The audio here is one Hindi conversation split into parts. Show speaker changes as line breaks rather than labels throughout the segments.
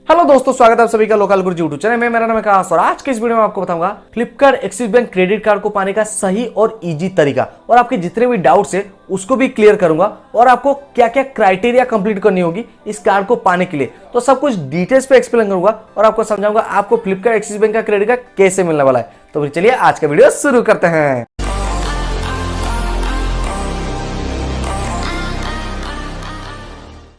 हेलो दोस्तों, स्वागत है आप सभी का लोकल गुरुजी यूट्यूब चैनल में। मेरा नाम है आकाश और आज के इस वीडियो में आपको बताऊंगा Flipkart Axis bank credit card को पाने का सही और इजी तरीका, और आपके जितने भी डाउट्स है उसको भी क्लियर करूंगा, और आपको क्या क्या क्राइटेरिया कंप्लीट करनी होगी इस कार्ड को पाने के लिए, तो सब कुछ डिटेल्स पे एक्सप्लेन करूंगा और आपको समझाऊंगा आपको फ्लिपकार्ट एक्सिस बैंक का क्रेडिट कार्ड कैसे मिलने वाला है। तो फिर चलिए आज का वीडियो शुरू करते हैं।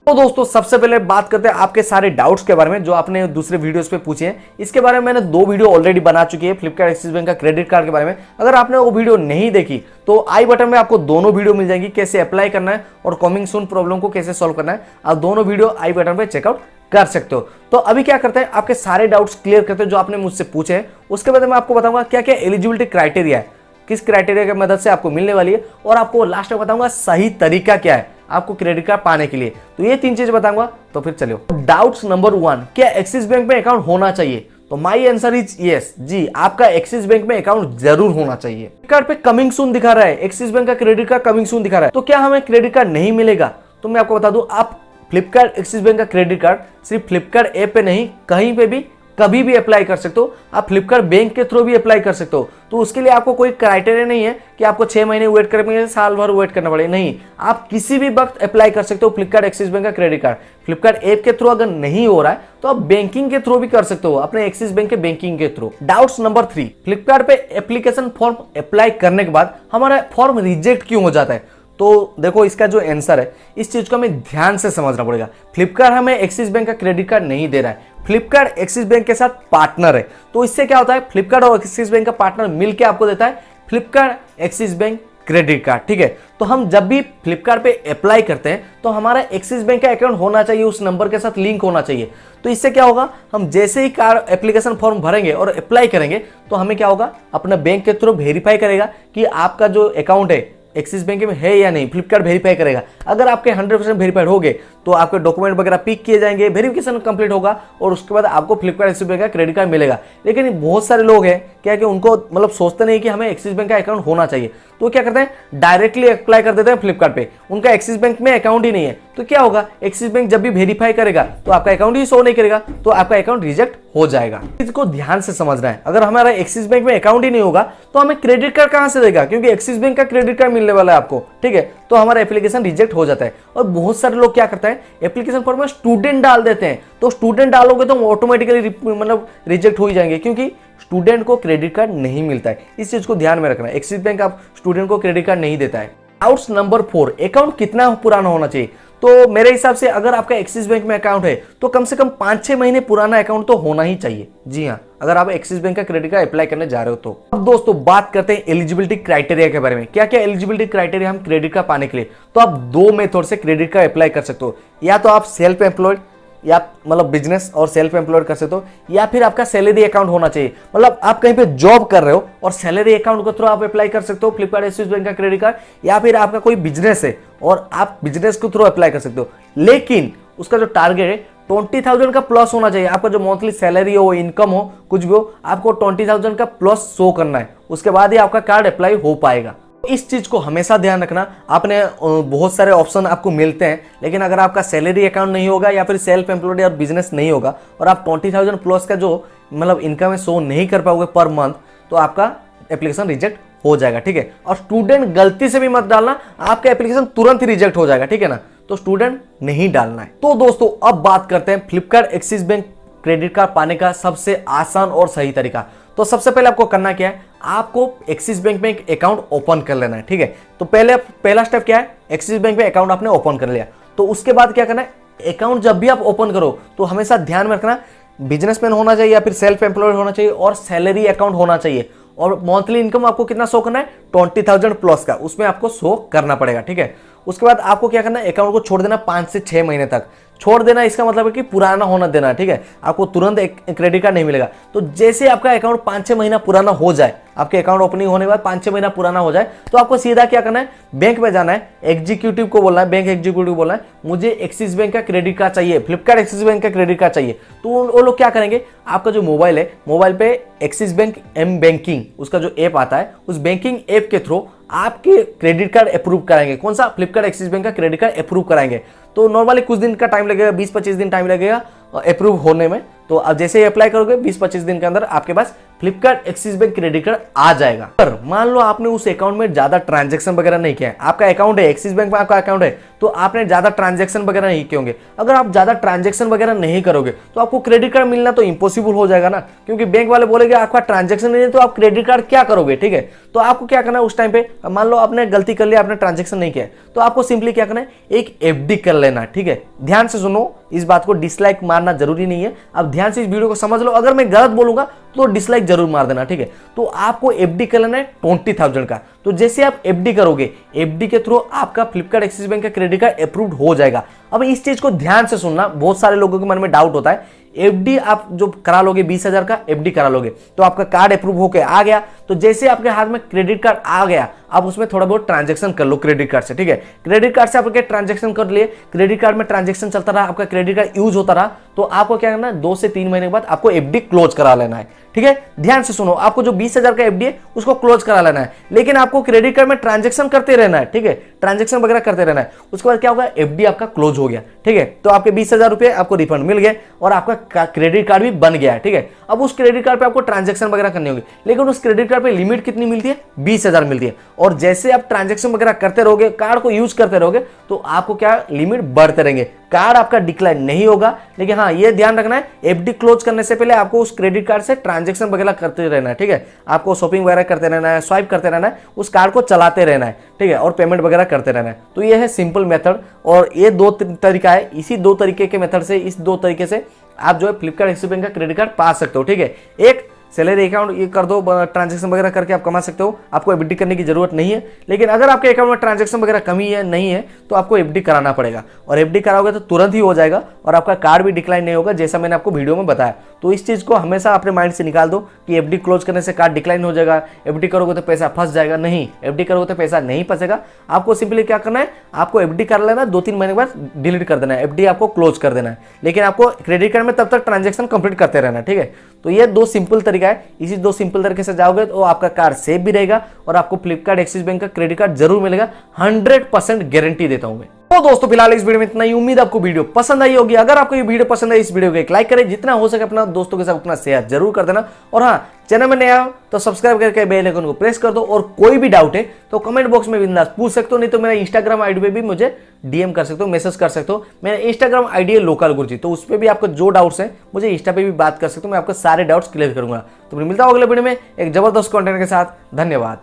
तो दोस्तों, सबसे पहले बात करते हैं आपके सारे डाउट्स के बारे में जो आपने दूसरे वीडियोस पे पूछे हैं। इसके बारे में मैंने 2 वीडियो ऑलरेडी बना चुकी है फ्लिपकार्ट एक्सिस बैंक का क्रेडिट कार्ड के बारे में। अगर आपने वो वीडियो नहीं देखी तो आई बटन में आपको दोनों वीडियो मिल जाएंगी, कैसे अप्लाई करना है और कमिंग सून प्रॉब्लम को कैसे सॉल्व करना है। आप दोनों वीडियो आई बटन पे चेकआउट कर सकते हो। तो अभी क्या करते हैं, आपके सारे डाउट्स क्लियर करते हैं जो आपने मुझसे पूछे हैं। उसके बाद मैं आपको बताऊंगा क्या क्या एलिजिबिलिटी क्राइटेरिया है, किस क्राइटेरिया की मदद से आपको मिलने वाली है, और आपको लास्ट में बताऊंगा सही तरीका क्या है आपको क्रेडिट कार्ड पाने के लिए। तो ये 3 चीज बताऊंगा। तो फिर चलिए, डाउट्स नंबर 1, क्या एक्सिस बैंक में अकाउंट होना चाहिए? तो माई आंसर इज यस। जी, आपका एक्सिस बैंक में अकाउंट जरूर होना चाहिए। कार्ड पे कमिंग सून दिखा रहा है, एक्सिस बैंक का क्रेडिट कार्ड कमिंग सून दिखा रहा है, तो क्या हमें क्रेडिट कार्ड नहीं मिलेगा? तो मैं आपको बता दूं, आप फ्लिपकार्ट एक्सिस बैंक का क्रेडिट कार्ड सिर्फ फ्लिपकार्ट ऐप पे नहीं, कहीं पे भी कभी भी अप्लाई कर सकते हो। आप फ्लिपकार्ट बैंक के थ्रू भी अप्लाई कर सकते हो। तो उसके लिए आपको कोई क्राइटेरिया नहीं है कि आपको 6 महीने वेट करने, साल भर वेट करना पड़े। नहीं, आप किसी भी वक्त अप्लाई कर सकते हो फ्लिपकार्ट एक्सिस बैंक का क्रेडिट कार्ड। फ्लिपकार्ट ऐप के थ्रू अगर नहीं हो रहा है तो आप बैंकिंग के थ्रू भी कर सकते हो, अपने एक्सिस बैंक के बैंकिंग के थ्रू। डाउट्स नंबर 3, फ्लिपकार्ट पे एप्लीकेशन फॉर्म अप्लाई करने के बाद हमारा फॉर्म रिजेक्ट क्यों हो जाता है? तो देखो, इसका जो आंसर है इस चीज को हमें ध्यान से समझना पड़ेगा। फ्लिपकार्ट हमें एक्सिस बैंक का क्रेडिट कार्ड नहीं दे रहा है, फ्लिपकार्ट एक्सिस बैंक के साथ पार्टनर है। तो इससे क्या होता है, फ्लिपकार्ट और एक्सिस बैंक का पार्टनर मिलकर आपको देता है Flipkart Axis bank credit card. ठीक है, तो हम जब भी फ्लिपकार्ट पे अप्लाई करते हैं तो हमारा एक्सिस बैंक का अकाउंट होना चाहिए, उस नंबर के साथ लिंक होना चाहिए। तो इससे क्या होगा, हम जैसे ही कार्ड एप्लीकेशन फॉर्म भरेंगे और अप्लाई करेंगे तो हमें क्या होगा, अपना बैंक के थ्रू वेरीफाई करेगा कि आपका जो अकाउंट है एक्सिस बैंक में है या नहीं। फ्लिपकार्ट वेरीफाई करेगा। अगर आपके 100% वेरीफाइड हो गए तो आपके डॉक्यूमेंट वगैरह पिक किए जाएंगे, वेरिफिकेशन कंप्लीट होगा और उसके बाद आपको फ्लिपकार्ट एक्सिस बैंक का क्रेडिट कार्ड मिलेगा। लेकिन बहुत सारे लोग हैं क्या कि उनको मतलब सोचते नहीं कि हमें एक्सिस बैंक का अकाउंट होना चाहिए, तो क्या करते हैं, डायरेक्टली अप्लाई कर देते हैं फ्लिपकार्ट पे। उनका एक्सिस बैंक में अकाउंट ही नहीं है, तो क्या होगा, एक्सिस बैंक जब भी वेरीफाई करेगा तो आपका अकाउंट ही शो नहीं करेगा, तो आपका अकाउंट रिजेक्ट हो जाएगा। इसको ध्यान से समझना है। अगर हमारा एक्सिस बैंक में अकाउंट ही नहीं होगा तो हमें क्रेडिट कार्ड कहां से देगा, क्योंकि एक्सिस बैंक का क्रेडिट कार्ड मिलने वाला है आपको। ठीक है, तो हमारा एप्लीकेशन रिजेक्ट हो जाता है। और बहुत सारे लोग क्या करते हैं, एप्लीकेशन फॉर्म में स्टूडेंट डाल देते हैं, तो स्टूडेंट डालोगे तो ऑटोमेटिकली मतलब रिजेक्ट हो ही जाएंगे, क्योंकि स्टूडेंट को क्रेडिट कार्ड नहीं मिलता है। इस चीज को ध्यान में रखना है, एक्सिस बैंक आप स्टूडेंट को क्रेडिट कार्ड नहीं देता है। डाउट्स नंबर 4, अकाउंट कितना पुराना होना चाहिए? तो मेरे हिसाब से अगर आपका एक्सिस बैंक में अकाउंट है तो कम से कम 5-6 महीने पुराना अकाउंट तो होना ही चाहिए। जी हाँ, अगर आप एक्सिस बैंक का क्रेडिट कार्ड अप्लाई करने जा रहे हो तो। अब दोस्तों बात करते हैं एलिजिबिलिटी क्राइटेरिया के बारे में। क्या क्या एलिजिबिलिटी क्राइटेरिया हम क्रेडिट कार्ड पाने के लिए? तो आप 2 मेथड से क्रेडिट कार्ड अप्लाई कर सकते हो। या तो आप सेल्फ एम्प्लॉयड या मतलब बिजनेस और सेल्फ एम्प्लॉयड कर सकते हो, या फिर आपका सैलरी अकाउंट होना चाहिए। मतलब आप कहीं पे जॉब कर रहे हो और सैलरी अकाउंट के थ्रू आप अप्लाई कर सकते हो फ्लिपकार्ट एक्सिस बैंक का क्रेडिट कार्ड, या फिर आपका कोई बिजनेस है और आप बिजनेस के थ्रू अप्लाई कर सकते हो। लेकिन उसका जो टारगेट है 20,000 का प्लस होना चाहिए। आपका जो मंथली सैलरी हो, इनकम हो, कुछ भी हो, आपको 20,000 का प्लस शो करना है, उसके बाद ही आपका कार्ड अप्लाई हो पाएगा। इस चीज को हमेशा ध्यान रखना। आपने बहुत सारे ऑप्शन आपको मिलते हैं, लेकिन अगर आपका सैलरी अकाउंट नहीं होगा या फिर सेल्फ एम्प्लॉयड या बिजनेस नहीं होगा और आप 20,000 प्लस का जो मतलब इनकम है शो नहीं कर पाओगे पर मंथ, तो आपका एप्लीकेशन रिजेक्ट हो जाएगा। ठीक है, और स्टूडेंट गलती से भी मत डालना, आपका एप्लीकेशन तुरंत ही रिजेक्ट हो जाएगा। ठीक है ना, तो स्टूडेंट नहीं डालना है। तो दोस्तों अब बात करते हैं Flipkart Axis bank credit card पाने का सबसे आसान और सही तरीका। तो सबसे पहले आपको करना क्या है, आपको एक्सिस बैंक में एक अकाउंट ओपन कर लेना है। ठीक है, तो पहला स्टेप क्या है, एक्सिस बैंक में अकाउंट आपने ओपन कर लिया। तो उसके बाद क्या करना है, अकाउंट जब भी आप ओपन करो तो हमेशा ध्यान में रखना बिजनेसमैन होना चाहिए या फिर सेल्फ एम्प्लॉयड होना चाहिए, और सैलरी अकाउंट होना चाहिए। और मंथली इनकम आपको कितना शो करना है, 20,000 प्लस का, उसमें आपको शो करना पड़ेगा। ठीक है, उसके बाद आपको क्या करना है, अकाउंट को छोड़ देना 5 से 6 महीने तक छोड़ देना। इसका मतलब है कि पुराना होना देना। ठीक है, आपको तुरंत एक क्रेडिट कार्ड नहीं मिलेगा। तो जैसे आपका अकाउंट 5-6 महीना पुराना हो जाए, आपके अकाउंट ओपनिंग होने के बाद 5-6 महीना पुराना हो जाए, तो आपको सीधा क्या करना है, बैंक में जाना है, एग्जीक्यूटिव को बोलना है, बैंक एग्जीक्यूटिव बोलना है मुझे एक्सिस बैंक का क्रेडिट कार्ड चाहिए, फ्लिपकार्ट एक्सिस बैंक का क्रेडिट कार्ड चाहिए। तो वो लोग क्या करेंगे, आपका जो मोबाइल है, मोबाइल पे एक्सिस बैंक एम बैंकिंग उसका जो ऐप आता है, उस बैंकिंग ऐप के थ्रू आपके क्रेडिट कार्ड अप्रूव कराएंगे। कौन सा? फ्लिपकार्ट एक्सिस बैंक का क्रेडिट कार्ड अप्रूव कराएंगे। तो नॉर्मली कुछ दिन का टाइम लगेगा, 20-25 दिन टाइम लगेगा अप्रूव होने में। तो अब जैसे ही अप्लाई करोगे 20-25 दिन के अंदर आपके पास Flipkart Axis bank credit card आ जाएगा। पर मान लो आपने उस अकाउंट में ज्यादा ट्रांजैक्शन वगैरह नहीं किया है, आपका अकाउंट है एक्सिस बैंक में, आपका अकाउंट है, तो आपने ज्यादा ट्रांजैक्शन वगैरह नहीं किए होंगे। अगर आप ज्यादा ट्रांजैक्शन वगैरह नहीं करोगे तो आपको क्रेडिट कार्ड मिलना तो इम्पॉसिबल हो जाएगा ना, क्योंकि बैंक वाले बोलेंगे आपका ट्रांजैक्शन नहीं है तो आप क्रेडिट कार्ड क्या करोगे। ठीक है, तो आपको क्या करना है उस टाइम पे, मान लो आपने गलती कर लिया, आपने ट्रांजैक्शन नहीं किया, तो आपको सिंपली क्या करना है, एक एफडी कर लेना। ठीक है, ध्यान से सुनो, इस बात को डिसलाइक मारना जरूरी नहीं है। अब ध्यान से इस वीडियो को समझ लो, अगर मैं गलत बोलूंगा तो डिसलाइक जरूर मार देना। ठीक है, तो आपको एफडी कर लेना है 20,000 का। तो जैसे आप एफडी करोगे, एफडी के थ्रू आपका फ्लिपकार्ट एक्सिस बैंक का क्रेडिट कार्ड अप्रूव्ड हो जाएगा। अब इस चीज को ध्यान से सुनना, बहुत सारे लोगों के मन में डाउट होता है। एफडी आप जो करा लोगे 20,000 का एफडी करा लोगे तो आपका कार्ड अप्रूव होके आ गया, तो जैसे आपके हाथ में क्रेडिट कार्ड आ गया, आप उसमें थोड़ा बहुत ट्रांजैक्शन कर लो क्रेडिट कार्ड से। ठीक है, क्रेडिट कार्ड से आपके ट्रांजैक्शन कर लिए, क्रेडिट कार्ड में ट्रांजैक्शन चलता रहा, आपका क्रेडिट कार्ड यूज होता रहा, तो आपको क्या करना है, 2 से 3 महीने के बाद आपको एफडी क्लोज करा लेना है। ठीक है, ध्यान से सुनो, आपको जो 20,000 का एफडी है उसको क्लोज करा लेना है, लेकिन आपको क्रेडिट कार्ड में ट्रांजैक्शन करते रहना है। ठीक है, ट्रांजैक्शन वगैरह करते रहना है। उसके बाद क्या होगा, एफडी आपका क्लोज हो गया। ठीक है, तो आपके 20,000 रुपए आपको रिफंड मिल गए और आपका क्रेडिट कार्ड भी बन गया है। ठीक है, अब उस क्रेडिट कार्ड पे आपको ट्रांजैक्शन वगैरह करनी होगी, लेकिन उस क्रेडिट कार्ड पे लिमिट कितनी मिलती है, 20,000 मिलती है। और जैसे आप ट्रांजैक्शन वगैरह करते रहोगे, कार्ड को यूज करते रहोगे, तो आपको क्या लिमिट बढ़ते रहेंगे, कार्ड आपका डिक्लाइन नहीं होगा। लेकिन हाँ, ये ध्यान रखना है, एफडी क्लोज करने से पहले आपको उस क्रेडिट कार्ड से ट्रांजैक्शन वगैरह करते रहना है। ठीक है, आपको शॉपिंग वगैरह करते रहना है, स्वाइप करते रहना है, उस कार्ड को चलाते रहना है। ठीक है, और पेमेंट वगैरह करते रहना है। तो ये है सिंपल मेथड, और ये 2 तरीका है। इसी 2 तरीके के मेथड से, इस 2 तरीके से आप जो है फ्लिपकार्ट एक्सिस बैंक का क्रेडिट कार्ड पा सकते हो। ठीक है, एक सैलरी अकाउंट ये कर दो, ट्रांजैक्शन वगैरह करके आप कमा सकते हो, आपको एफडी करने की जरूरत नहीं है। लेकिन अगर आपके अकाउंट में ट्रांजैक्शन वगैरह कमी है, नहीं है, तो आपको एफडी कराना पड़ेगा, और एफडी कराओगे तो तुरंत ही हो जाएगा और आपका कार्ड भी डिक्लाइन नहीं होगा, जैसा मैंने आपको वीडियो में बताया। तो इस चीज को हमेशा अपने माइंड से निकाल दो कि एफडी क्लोज करने से कार्ड डिक्लाइन हो जाएगा, एफडी करोगे तो पैसा फंस जाएगा। नहीं, एफडी करोगे तो पैसा नहीं फंसेगा। आपको सिंपली क्या करना है, आपको एफडी कर लेना, 2-3 महीने के बाद डिलीट कर देना है, एफडी आपको क्लोज कर देना है, लेकिन आपको क्रेडिट कार्ड में तब तक ट्रांजैक्शन कंप्लीट करते रहना है। ठीक है, तो ये 2 सिंपल तरीका है। इसी 2 सिंपल तरीके से जाओगे तो आपका कार्ड सेफ भी रहेगा और आपको फ्लिपकार्ट एक्सिस बैंक का क्रेडिट कार्ड जरूर मिलेगा, 100% गारंटी देता हूं मैं। तो दोस्तों फिलहाल इस वीडियो में इतना ही। उम्मीद आपको वीडियो पसंद आई होगी। अगर आपको ये वीडियो पसंद है, इस वीडियो को एक लाइक करें, जितना हो सके अपना दोस्तों के साथ उतना शेयर जरूर कर देना। और हाँ, चैनल में नया हो तो सब्सक्राइब करके बेल आइकन को प्रेस कर दो। और कोई भी डाउट है तो कमेंट बॉक्स में बिंदास पूछ सकते हो, नहीं तो मेरा इंस्टाग्राम आईडी पे भी मुझे डीएम कर सकते हो, मैसेज कर सकते हो। मेरा इंस्टाग्राम आईडी है लोकल गुरुजी, तो उस पर भी आपको जो डाउट्स हैं मुझे इंस्टा पे भी बात कर सकते हो, मैं आपके सारे डाउट्स क्लियर करूंगा। तो फिर मिलता हूं अगले वीडियो में एक जबरदस्त कंटेंट के साथ। धन्यवाद।